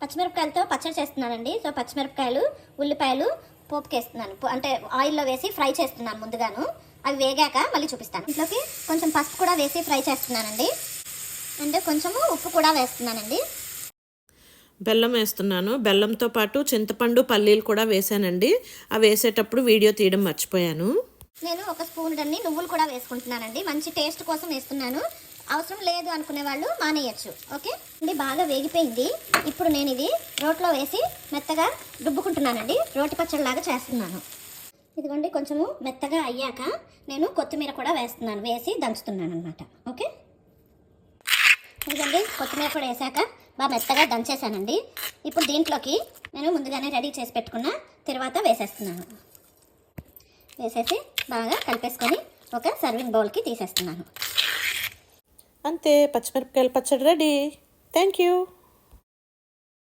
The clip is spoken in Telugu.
పచ్చిమిరపకాయలతో పచ్చడి చేస్తున్నానండి. సో పచ్చిమిరపకాయలు, ఉల్లిపాయలు పోపుకేస్తున్నాను. అంటే ఆయిల్లో వేసి ఫ్రై చేస్తున్నాను ముందుగాను. అవి వేగాక మళ్ళీ చూపిస్తాను. ఇంట్లోకి కొంచెం పసుపు కూడా వేసి ఫ్రై చేస్తున్నానండి. అండ్ కొంచెము ఉప్పు కూడా వేస్తున్నానండి. బెల్లం వేస్తున్నాను. బెల్లంతో పాటు చింతపండు, పల్లీలు కూడా వేసానండి. అవి వేసేటప్పుడు వీడియో తీయడం మర్చిపోయాను. నేను ఒక స్పూన్ అన్ని నువ్వులు కూడా వేసుకుంటున్నానండి. మంచి టేస్ట్ కోసం వేస్తున్నాను. అవసరం లేదు అనుకునే వాళ్ళు మానేయచ్చు. ఓకే అండి, బాగా వేగిపోయింది. ఇప్పుడు నేను ఇది రోట్లో వేసి మెత్తగా రుబ్బుకుంటున్నానండి. రోటి పచ్చడిలాగా చేస్తున్నాను. ఇదిగోండి, కొంచెము మెత్తగా అయ్యాక నేను కొత్తిమీర కూడా వేస్తున్నాను. వేసి దంచుతున్నాను అనమాట. ఓకే, ఇదిగోండి కొత్తిమీర కూడా వేసాక బాగా మెత్తగా దంచేసానండి. ఇప్పుడు దీంట్లోకి నేను ముందుగానే రెడీ చేసి పెట్టుకున్న తర్వాత వేసేస్తున్నాను. వేసేసి బాగా కలిపేసుకొని ఒక సర్వింగ్ బౌల్కి తీసేస్తున్నాను. అంతే, పచ్చిమిరపకాయల పచ్చడి రెడీ. Thank you.